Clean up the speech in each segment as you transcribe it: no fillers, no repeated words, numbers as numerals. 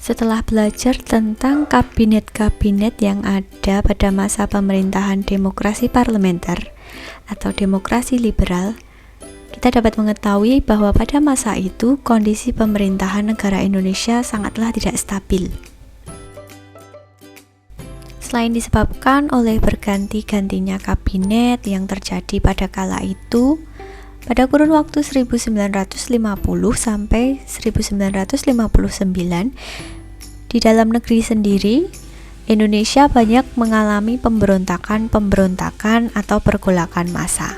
Setelah belajar tentang kabinet-kabinet yang ada pada masa pemerintahan demokrasi parlementer atau demokrasi liberal, kita dapat mengetahui bahwa pada masa itu kondisi pemerintahan negara Indonesia sangatlah tidak stabil. Selain disebabkan oleh berganti-gantinya kabinet yang terjadi pada kala itu, pada kurun waktu 1950 sampai 1959, di dalam negeri sendiri, Indonesia banyak mengalami pemberontakan atau pergolakan massa.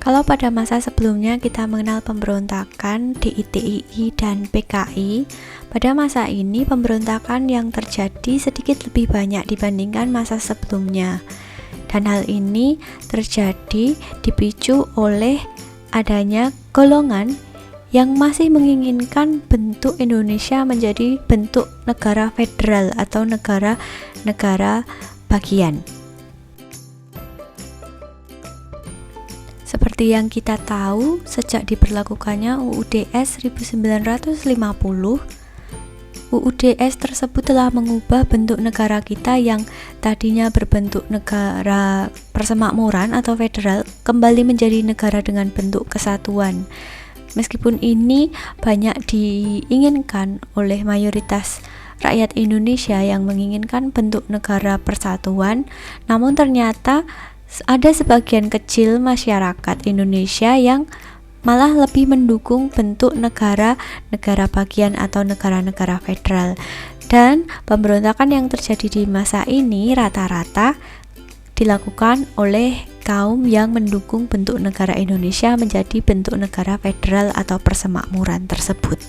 Kalau pada masa sebelumnya kita mengenal pemberontakan DITII dan PKI, pada masa ini pemberontakan yang terjadi sedikit lebih banyak dibandingkan masa sebelumnya. Dan hal ini terjadi dipicu oleh adanya golongan yang masih menginginkan bentuk Indonesia menjadi bentuk negara federal atau negara bagian. Seperti yang kita tahu, sejak diberlakukannya UUDS 1950, UUDS tersebut telah mengubah bentuk negara kita yang tadinya berbentuk negara persemakmuran atau federal kembali menjadi negara dengan bentuk kesatuan. Meskipun ini banyak diinginkan oleh mayoritas rakyat Indonesia yang menginginkan bentuk negara persatuan, namun ternyata ada sebagian kecil masyarakat Indonesia yang malah lebih mendukung bentuk negara bagian atau negara federal. Dan pemberontakan yang terjadi di masa ini rata-rata dilakukan oleh kaum yang mendukung bentuk negara Indonesia menjadi bentuk negara federal atau persemakmuran tersebut.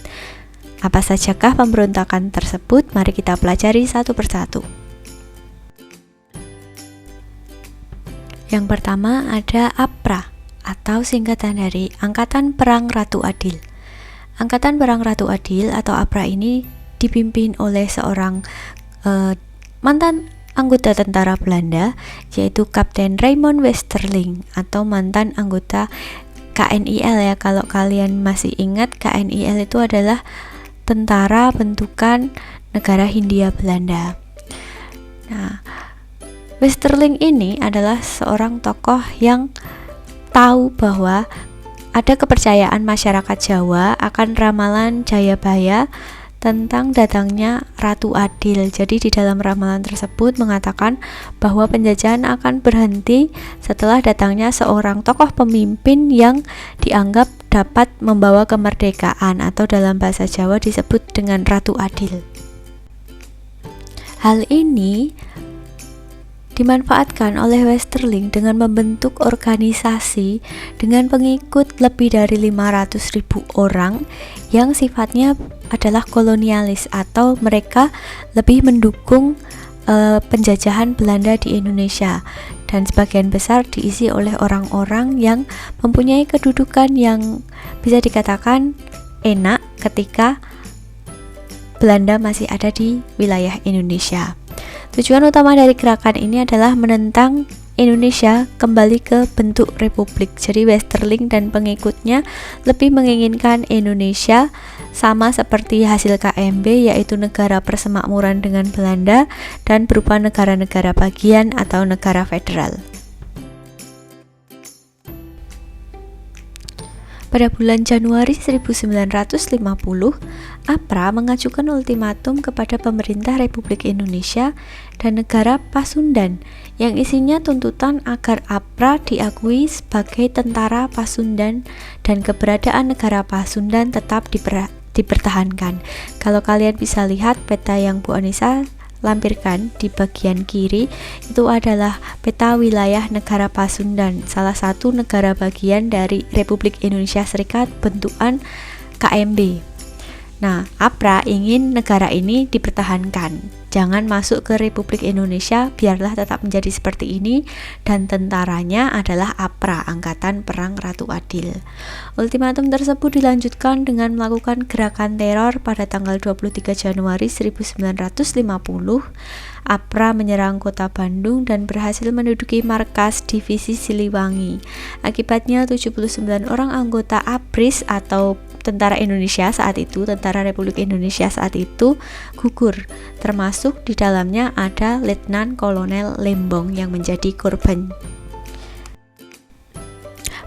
Apa sajakah pemberontakan tersebut? Mari kita pelajari satu persatu. Yang pertama ada APRA atau singkatan dari Angkatan Perang Ratu Adil. Angkatan Perang Ratu Adil atau APRA ini dipimpin oleh seorang mantan anggota tentara Belanda, yaitu Kapten Raymond Westerling atau mantan anggota KNIL ya. Kalau kalian masih ingat, KNIL itu adalah tentara bentukan negara Hindia Belanda. Nah, Westerling ini adalah seorang tokoh yang tahu bahwa ada kepercayaan masyarakat Jawa akan ramalan Jayabaya tentang datangnya Ratu Adil. Jadi di dalam ramalan tersebut mengatakan bahwa penjajahan akan berhenti setelah datangnya seorang tokoh pemimpin yang dianggap dapat membawa kemerdekaan atau dalam bahasa Jawa disebut dengan Ratu Adil. Hal ini dimanfaatkan oleh Westerling dengan membentuk organisasi dengan pengikut lebih dari 500.000 orang yang sifatnya adalah kolonialis atau mereka lebih mendukung penjajahan Belanda di Indonesia, dan sebagian besar diisi oleh orang-orang yang mempunyai kedudukan yang bisa dikatakan enak ketika Belanda masih ada di wilayah Indonesia. Tujuan utama dari gerakan ini adalah menentang Indonesia kembali ke bentuk republik. Jadi Westerling dan pengikutnya lebih menginginkan Indonesia sama seperti hasil KMB, yaitu negara persemakmuran dengan Belanda dan berupa negara-negara bagian atau negara federal. Pada bulan Januari 1950, APRA mengajukan ultimatum kepada pemerintah Republik Indonesia dan negara Pasundan yang isinya tuntutan agar APRA diakui sebagai tentara Pasundan dan keberadaan negara Pasundan tetap dipertahankan. Kalau kalian bisa lihat peta yang Bu Anissa lampirkan di bagian kiri, itu adalah peta wilayah negara Pasundan, salah satu negara bagian dari Republik Indonesia Serikat bentukan KMB. Nah, APRA ingin negara ini dipertahankan, jangan masuk ke Republik Indonesia, biarlah tetap menjadi seperti ini, dan tentaranya adalah APRA, Angkatan Perang Ratu Adil. Ultimatum tersebut dilanjutkan dengan melakukan gerakan teror pada tanggal 23 Januari 1950. APRA menyerang kota Bandung dan berhasil menduduki markas divisi Siliwangi. Akibatnya 79 orang anggota ABRIS atau tentara Republik Indonesia saat itu gugur, termasuk di dalamnya ada Letnan Kolonel Lembong yang menjadi korban.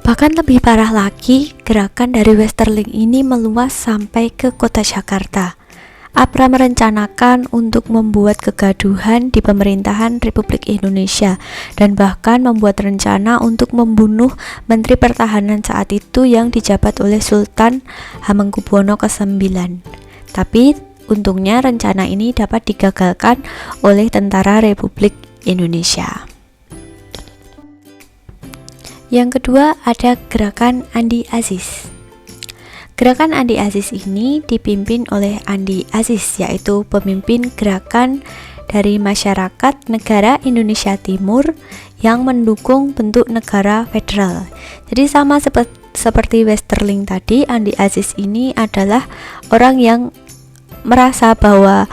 Bahkan lebih parah lagi, gerakan dari Westerling ini meluas sampai ke kota Jakarta. APRA merencanakan untuk membuat kegaduhan di pemerintahan Republik Indonesia dan bahkan membuat rencana untuk membunuh Menteri Pertahanan saat itu yang dijabat oleh Sultan Hamengkubuwono ke-9. Tapi untungnya rencana ini dapat digagalkan oleh tentara Republik Indonesia. Yang kedua ada gerakan Andi Aziz. Gerakan Andi Aziz ini dipimpin oleh Andi Aziz, yaitu pemimpin gerakan dari masyarakat negara Indonesia Timur yang mendukung bentuk negara federal. Jadi sama seperti Westerling tadi, Andi Aziz ini adalah orang yang merasa bahwa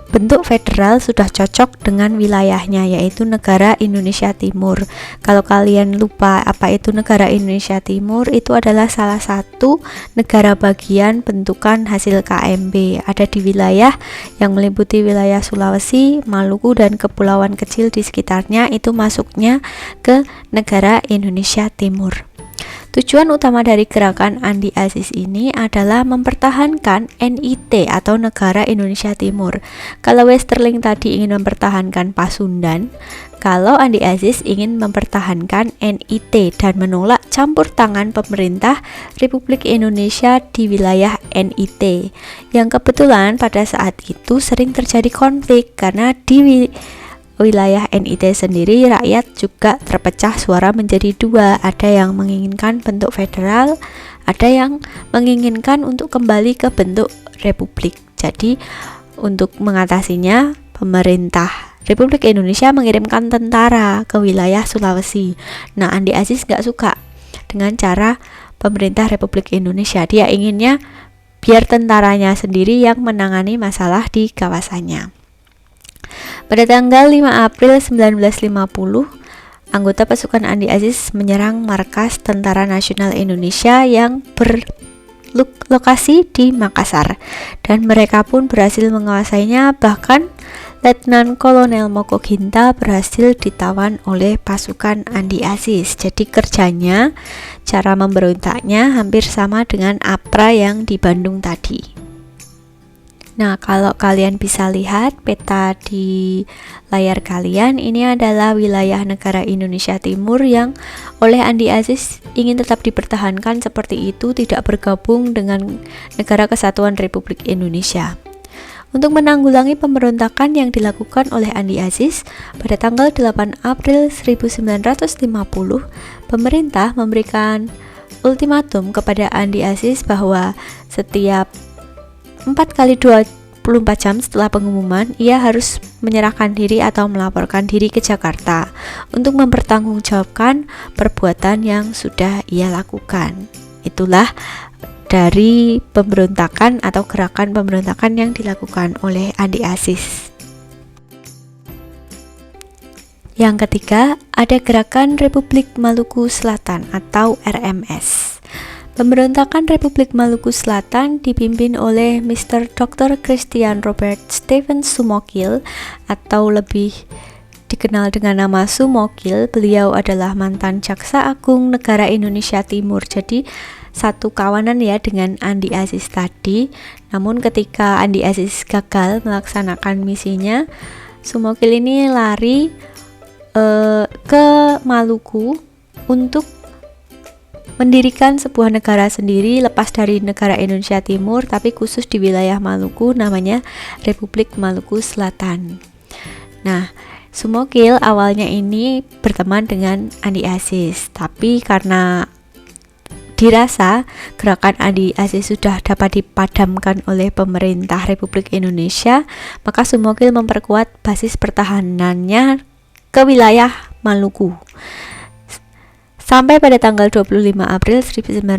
bentuk federal sudah cocok dengan wilayahnya, yaitu negara Indonesia Timur. Kalau kalian lupa apa itu negara Indonesia Timur, itu adalah salah satu negara bagian bentukan hasil KMB. Ada di wilayah yang meliputi wilayah Sulawesi, Maluku, dan kepulauan kecil di sekitarnya, itu masuknya ke negara Indonesia Timur. Tujuan utama dari gerakan Andi Aziz ini adalah mempertahankan NIT atau Negara Indonesia Timur. Kalau Westerling tadi ingin mempertahankan Pasundan, kalau Andi Aziz ingin mempertahankan NIT dan menolak campur tangan pemerintah Republik Indonesia di wilayah NIT. Yang kebetulan pada saat itu sering terjadi konflik karena di wilayah NIT sendiri rakyat juga terpecah suara menjadi dua, ada yang menginginkan bentuk federal, ada yang menginginkan untuk kembali ke bentuk republik. Jadi untuk mengatasinya pemerintah Republik Indonesia mengirimkan tentara ke wilayah Sulawesi. Nah, Andi Aziz gak suka dengan cara pemerintah Republik Indonesia, dia inginnya biar tentaranya sendiri yang menangani masalah di kawasannya. Pada tanggal 5 April 1950, anggota pasukan Andi Aziz menyerang markas Tentara Nasional Indonesia yang berlokasi di Makassar, dan mereka pun berhasil menguasainya. Bahkan Letnan Kolonel Moko Ginta berhasil ditawan oleh pasukan Andi Aziz. Jadi kerjanya, cara memberontaknya hampir sama dengan APRA yang di Bandung tadi. Nah, kalau kalian bisa lihat peta di layar kalian, ini adalah wilayah negara Indonesia Timur yang oleh Andi Aziz ingin tetap dipertahankan seperti itu, tidak bergabung dengan Negara Kesatuan Republik Indonesia. Untuk menanggulangi pemberontakan yang dilakukan oleh Andi Aziz, pada tanggal 8 April 1950, pemerintah memberikan ultimatum kepada Andi Aziz bahwa setiap 4x24 jam setelah pengumuman, ia harus menyerahkan diri atau melaporkan diri ke Jakarta untuk mempertanggungjawabkan perbuatan yang sudah ia lakukan. Itulah dari pemberontakan atau gerakan pemberontakan yang dilakukan oleh Andi Aziz. Yang ketiga, ada gerakan Republik Maluku Selatan atau RMS. Pemberontakan Republik Maluku Selatan dipimpin oleh Mr. Dr. Christian Robert Stephen Sumokil atau lebih dikenal dengan nama Sumokil. Beliau adalah mantan Jaksa Agung Negara Indonesia Timur. Jadi satu kawanan ya dengan Andi Aziz tadi. Namun ketika Andi Aziz gagal melaksanakan misinya, Sumokil ini lari ke Maluku untuk mendirikan sebuah negara sendiri lepas dari negara Indonesia Timur, tapi khusus di wilayah Maluku, namanya Republik Maluku Selatan. Nah, Sumokil awalnya ini berteman dengan Andi Aziz, tapi karena dirasa gerakan Andi Aziz sudah dapat dipadamkan oleh pemerintah Republik Indonesia, maka Sumokil memperkuat basis pertahanannya ke wilayah Maluku. Sampai pada tanggal 25 April 1950,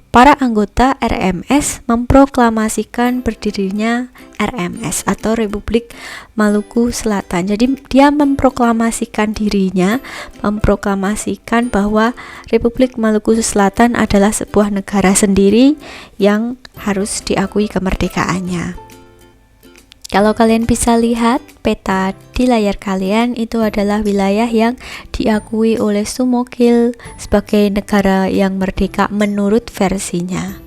para anggota RMS memproklamasikan berdirinya RMS atau Republik Maluku Selatan. Jadi dia memproklamasikan dirinya, memproklamasikan bahwa Republik Maluku Selatan adalah sebuah negara sendiri yang harus diakui kemerdekaannya. Kalau kalian bisa lihat peta di layar kalian, itu adalah wilayah yang diakui oleh Sumokil sebagai negara yang merdeka menurut versinya.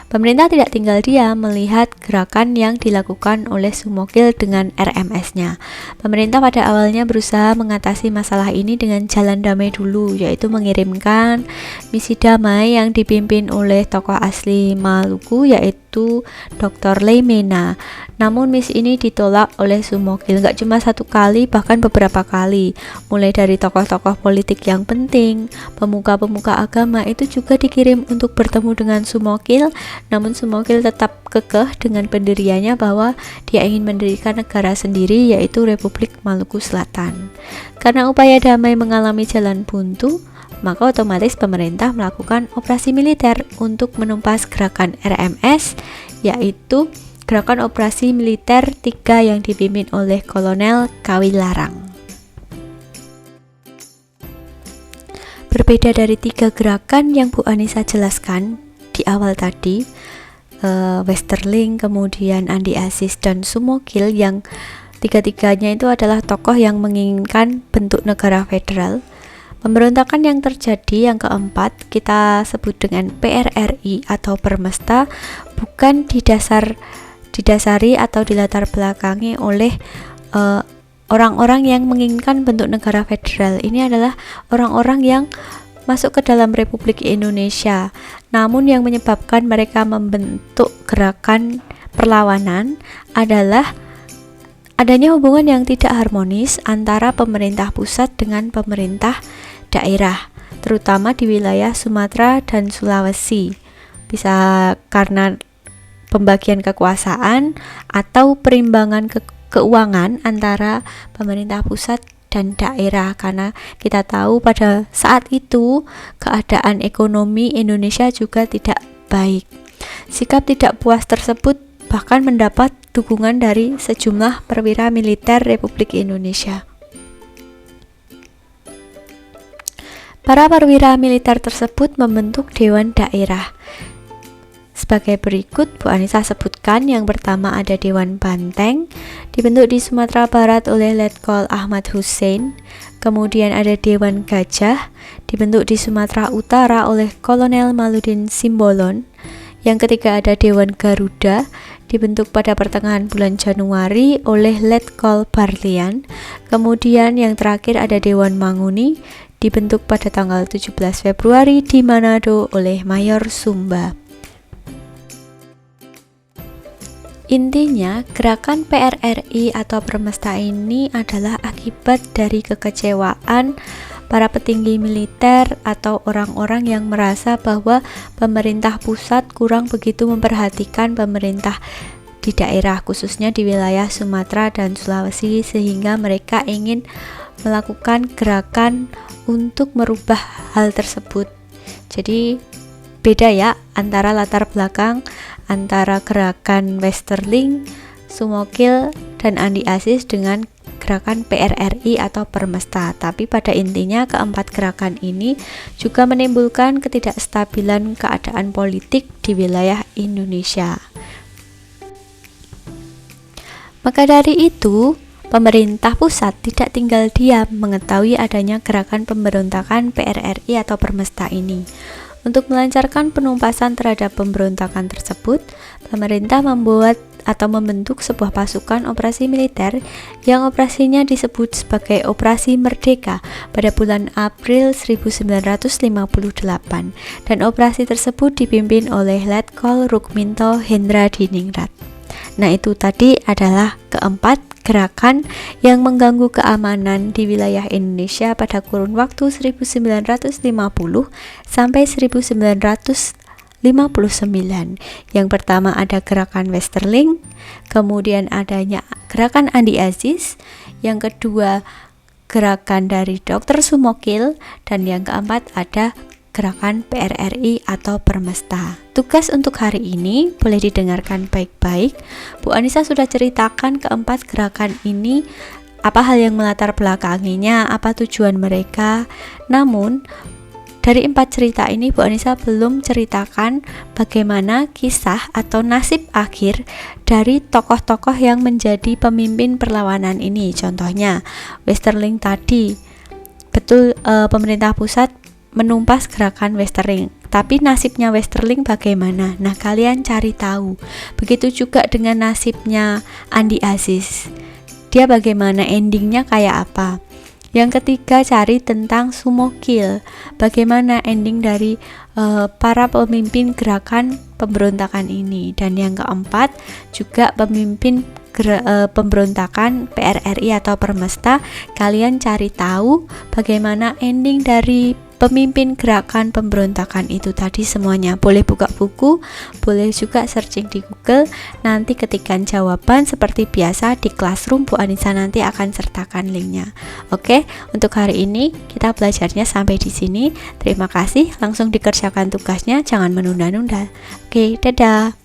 Pemerintah tidak tinggal diam melihat gerakan yang dilakukan oleh Sumokil dengan RMS-nya. Pemerintah pada awalnya berusaha mengatasi masalah ini dengan jalan damai dulu, yaitu mengirimkan misi damai yang dipimpin oleh tokoh asli Maluku, yaitu Dr. Leimena. Namun misi ini ditolak oleh Sumokil, gak cuma satu kali, bahkan beberapa kali. Mulai dari tokoh-tokoh politik yang penting, pemuka-pemuka agama itu juga dikirim untuk bertemu dengan Sumokil. Namun Sumokil tetap kekeh dengan pendiriannya bahwa dia ingin mendirikan negara sendiri, yaitu Republik Maluku Selatan. Karena upaya damai mengalami jalan buntu, maka otomatis pemerintah melakukan operasi militer untuk menumpas gerakan RMS, yaitu Gerakan Operasi Militer 3 yang dipimpin oleh Kolonel Kawilarang. Berbeda dari 3 gerakan yang Bu Anissa jelaskan di awal tadi, Westerling, kemudian Andi Aziz dan Sumokil, yang tiga-tiganya itu adalah tokoh yang menginginkan bentuk negara federal. Pemberontakan yang terjadi yang keempat kita sebut dengan PRRI atau Permesta, bukan didasari atau dilatar belakangi oleh orang-orang yang menginginkan bentuk negara federal. Ini adalah orang-orang yang masuk ke dalam Republik Indonesia, namun yang menyebabkan mereka membentuk gerakan perlawanan adalah adanya hubungan yang tidak harmonis antara pemerintah pusat dengan pemerintah daerah, terutama di wilayah Sumatera dan Sulawesi. Bisa karena pembagian kekuasaan atau perimbangan keuangan antara pemerintah pusat dan daerah, karena kita tahu pada saat itu keadaan ekonomi Indonesia juga tidak baik. Sikap tidak puas tersebut bahkan mendapat dukungan dari sejumlah perwira militer Republik Indonesia. Para perwira militer tersebut membentuk Dewan Daerah. Sebagai berikut Bu Anissa sebutkan, yang pertama ada Dewan Banteng, dibentuk di Sumatera Barat oleh Letkol Ahmad Hussein. Kemudian ada Dewan Gajah, dibentuk di Sumatera Utara oleh Kolonel Maludin Simbolon. Yang ketiga ada Dewan Garuda, dibentuk pada pertengahan bulan Januari oleh Letkol Barlian. Kemudian yang terakhir ada Dewan Manguni, dibentuk pada tanggal 17 Februari di Manado oleh Mayor Sumba. Intinya, gerakan PRRI atau Permesta ini adalah akibat dari kekecewaan para petinggi militer atau orang-orang yang merasa bahwa pemerintah pusat kurang begitu memperhatikan pemerintah di daerah, khususnya di wilayah Sumatera dan Sulawesi, sehingga mereka ingin melakukan gerakan untuk merubah hal tersebut. Jadi beda ya antara latar belakang antara gerakan Westerling, Sumokil, dan Andi Aziz dengan gerakan PRRI atau Permesta. Tapi pada intinya keempat gerakan ini juga menimbulkan ketidakstabilan keadaan politik di wilayah Indonesia. Maka dari itu, pemerintah pusat tidak tinggal diam mengetahui adanya gerakan pemberontakan PRRI atau Permesta ini. Untuk melancarkan penumpasan terhadap pemberontakan tersebut, pemerintah membuat atau membentuk sebuah pasukan operasi militer yang operasinya disebut sebagai Operasi Merdeka pada bulan April 1958, dan operasi tersebut dipimpin oleh Letkol Rukminto Hendradiningrat. Nah, itu tadi adalah keempat gerakan yang mengganggu keamanan di wilayah Indonesia pada kurun waktu 1950 sampai 1959. Yang pertama ada gerakan Westerling, kemudian adanya gerakan Andi Aziz, yang kedua gerakan dari Dr. Sumokil, dan yang keempat ada gerakan PRRI atau Permesta. Tugas untuk hari ini boleh didengarkan baik-baik. Bu Anissa sudah ceritakan keempat gerakan ini, apa hal yang melatar belakanginya, apa tujuan mereka. Namun dari 4 cerita ini Bu Anissa belum ceritakan bagaimana kisah atau nasib akhir dari tokoh-tokoh yang menjadi pemimpin perlawanan ini. Contohnya Westerling tadi, betul pemerintah pusat menumpas gerakan Westerling, tapi nasibnya Westerling bagaimana? Nah, kalian cari tahu. Begitu juga dengan nasibnya Andi Aziz, dia bagaimana, endingnya kayak apa. Yang ketiga, cari tentang Sumokil, bagaimana ending dari para pemimpin gerakan pemberontakan ini. Dan yang keempat juga pemimpin pemberontakan PRRI atau Permesta. Kalian cari tahu bagaimana ending dari pemimpin gerakan pemberontakan itu tadi semuanya. Boleh buka buku, boleh juga searching di Google. Nanti ketikkan jawaban seperti biasa di Classroom, Bu Anissa nanti akan sertakan linknya. Oke, untuk hari ini kita belajarnya sampai di sini. Terima kasih, langsung dikerjakan tugasnya, jangan menunda-nunda. Oke, dadah.